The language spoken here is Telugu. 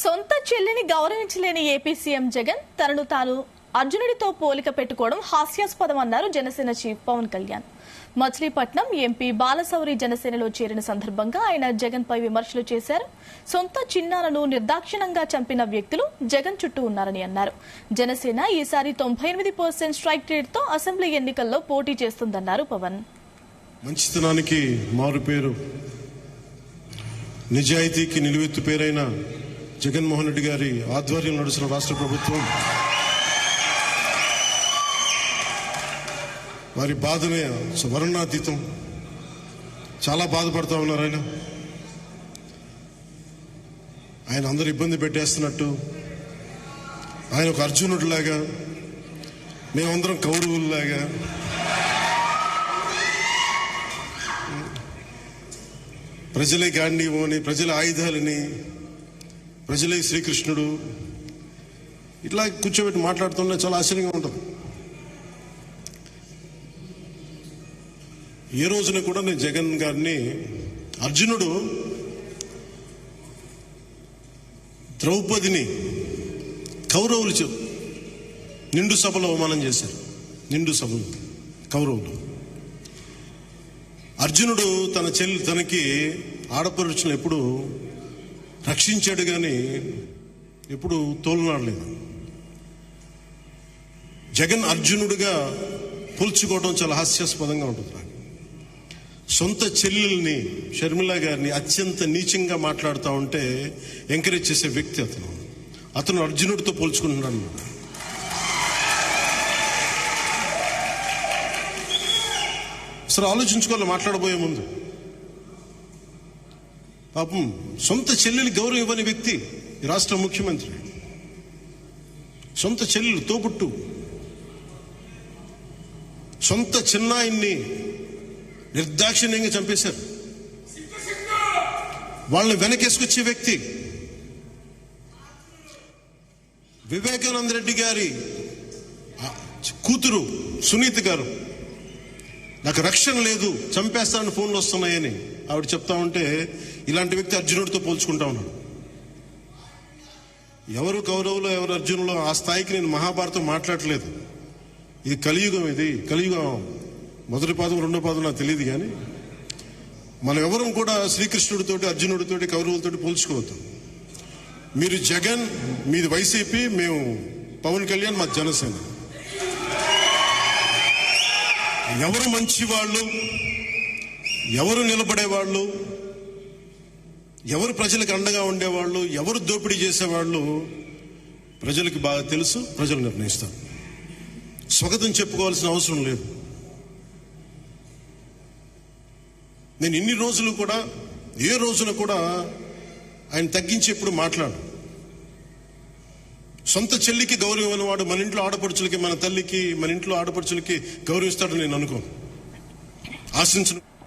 సొంత చెల్లిని గౌరవించలేని ఏపీ సీఎం జగన్ తనను తాను అర్జునుడితో పోలిక పెట్టుకోవడం హాస్యాస్పదం అన్నారు జనసేన చీఫ్ పవన్ కళ్యాణ్. మచిలీపట్నం ఎంపీ బాలశౌరి జనసేనలో చేరిన సందర్భంగా ఆయన జగన్ పై విమర్శలు చేశారు. సొంత చిన్నాలను నిర్దాక్షిణంగా చంపిన వ్యక్తులు జగన్ చుట్టూ ఉన్నారని అన్నారు. జనసేన ఈసారి 98% స్ట్రైక్ రేట్తో అసెంబ్లీ ఎన్నికల్లో పోటీ చేస్తుందన్నారు పవన్. మంచితనానికి మారు పేరు, నిజాయితీకి నిలువెత్తు పేరైన జగన్మోహన్ రెడ్డి గారి ఆధ్వర్యంలో నడుస్తున్న రాష్ట్ర ప్రభుత్వం వారి బాధనే వర్ణనాతీతం. చాలా బాధపడతా ఉన్నారు. ఆయన అందరూ ఇబ్బంది పెట్టేస్తున్నట్టు, ఆయన ఒక అర్జునుడిలాగా, మేమందరం కౌరవుల్లాగా, ప్రజలే గాంధీవని, ప్రజల ఆయుధాలని, ప్రజలే శ్రీకృష్ణుడు, ఇట్లా కూర్చోబెట్టి మాట్లాడుతున్నా చాలా ఆశ్చర్యంగా ఉంటుంది. ఏ రోజున కూడా నేను జగన్ గారిని అర్జునుడు ద్రౌపదిని కౌరవులు నిండు సభలో అవమానం చేశారు. నిండు సభలు కౌరవులు. అర్జునుడు తనకి ఆడపడుచును ఎప్పుడు రక్షించాడు కానీ ఎప్పుడు తోలునాడలేదు. జగన్ అర్జునుడిగా పోల్చుకోవడం చాలా హాస్యాస్పదంగా ఉంటుంది. నాకు సొంత చెల్లెల్ని షర్మిల గారిని అత్యంత నీచంగా మాట్లాడుతూ ఉంటే ఎంకరేజ్ చేసే వ్యక్తి అతను అర్జునుడితో పోల్చుకుంటున్నాడు. అసలు ఆలోచించుకోవాలి మాట్లాడబోయే ముందు. పాపం సొంత చెల్లెలి గౌరవం ఇవ్వని వ్యక్తి ఈ రాష్ట్ర ముఖ్యమంత్రి. సొంత చెల్లెలు తోబుట్టు, సొంత చిన్నాయన్ని నిర్దాక్షిణ్యంగా చంపేశారు. వాళ్ళని వెనకేసుకొచ్చే వ్యక్తి. వివేకానంద రెడ్డి గారి కూతురు సునీత గారు, నాకు రక్షణ లేదు, చంపేస్తానని ఫోన్లు వస్తున్నాయని ఆవిడ చెప్తా ఉంటే ఇలాంటి వ్యక్తి అర్జునుడితో పోల్చుకుంటా ఉన్నాడు. ఎవరు కౌరవులు ఎవరు అర్జునులు ఆ స్థాయికి నేను మహాభారతం మాట్లాడలేదు. ఇది కలియుగం. ఇది కలియుగం. మొదటి పాదం రెండో పాదం నాకు తెలియదు, కానీ మనం ఎవరం కూడా శ్రీకృష్ణుడితోటి, అర్జునుడితోటి, కౌరవులతోటి పోల్చుకోవద్దు. మీరు జగన్, మీది వైసీపీ, మేము పవన్ కళ్యాణ్, మా జనసేన. ఎవరు మంచివాళ్ళు, ఎవరు నిలబడేవాళ్ళు, ఎవరు ప్రజలకు అండగా ఉండేవాళ్ళు, ఎవరు దోపిడీ చేసేవాళ్ళు ప్రజలకు బాగా తెలుసు. ప్రజలు నిర్ణయిస్తారు. స్వాగతం చెప్పుకోవాల్సిన అవసరం లేదు. నేను ఇన్ని రోజులు కూడా ఏ రోజున కూడా ఆయన తగ్గించి ఎప్పుడు మాట్లాడు. సొంత చెల్లికి గౌరవం ఇవ్వనివాడు మన ఇంట్లో ఆడపడుచులకి, మన తల్లికి, మన ఇంట్లో ఆడపడుచులకి గౌరవిస్తాడని నేను అనుకోను, ఆశించను.